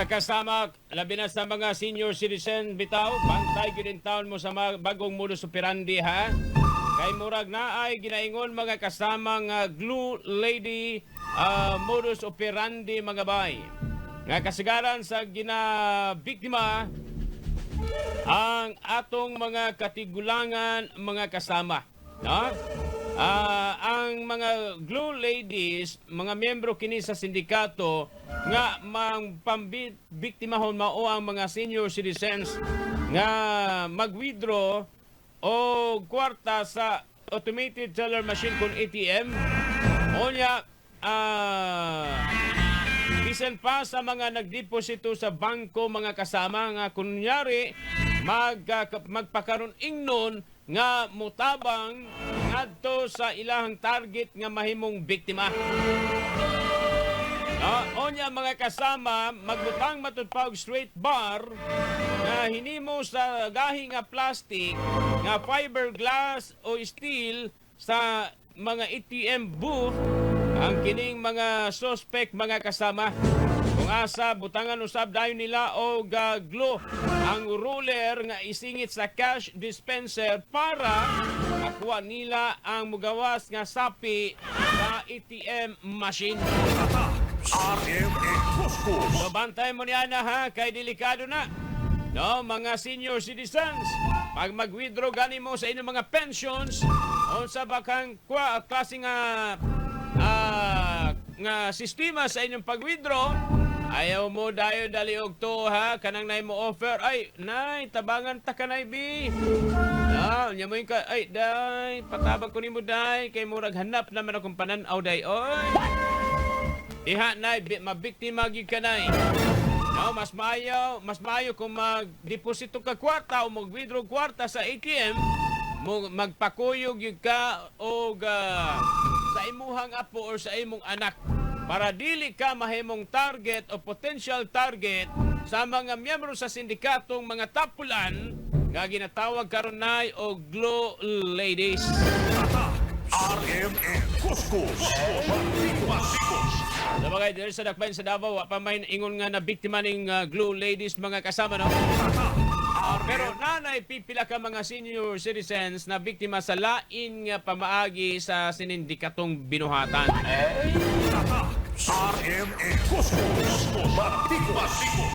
Mga kasama, labi na sa mga senior citizen, bitaw, bantay gyud taon mo sa bagong modus operandi, ha? Kay murag na ay ginaingon mga kasama nga glue lady modus operandi mga bay. Nga kasagaran sa ginabiktima ang atong mga katigulangan mga kasama, no? Ang mga glue ladies, mga miyembro kini sa sindikato nga mang pambiktimahon mao ang mga senior citizens nga mag-withdraw o kwarta sa automated teller machine kung ATM. Onya, bisan pa sa mga nagdeposito sa bangko mga kasama nga kunyari magpakaroon ingnon nga mutabang ngadto sa ilahang target nga mahimong biktima. Onya mga kasama, magbutang matutpag straight bar na hinimo sa gahi nga plastic nga fiberglass o steel sa mga ATM booth ang kining mga suspect mga kasama. Kung asa butangan usab dayon nila og glue ang ruler nga isingit sa cash dispenser para makuha nila ang mugawas nga sapi sa ATM machine. So, bantay mo niya na, ha, kay delikado na. No, mga senior citizens, pag mag-withdraw gani mo sa inyong mga pensions o sa bakang klase nga sistema sa inyong pag-withdraw, ayaw mo dayo daliog to, ha, kanang nay mo offer, ay, nay, tabangan ta ka nay, bi. Nya mo yung ka, ay, day, patabang ko ni mo, day, kay murag hanap naman akong pananaw, day, oy. Diha, nay, mabiktima gyud ka, nay. No, mas mayo kung mag-deposito ka kwarta o mag-withdraw kwarta sa ATM, magpakuyog gyud ka o sa imuhang apo or sa imong anak para dili ka mahimong target o potential target sa mga miyembro sa sindikatong mga tapulan nga ginatawag karon nay o glue ladies. RadyoMaN Kuskos Batikos. Sa bagay, dito sa Dakbayan sa Davao, pa may ingon nga na biktima ng glue ladies mga kasama, no? Pero nanay pipila ka mga senior citizens na biktima sa lain nga pamaagi sa sinindikatong binuhatan. RadyoMaN Kuskos Batikos.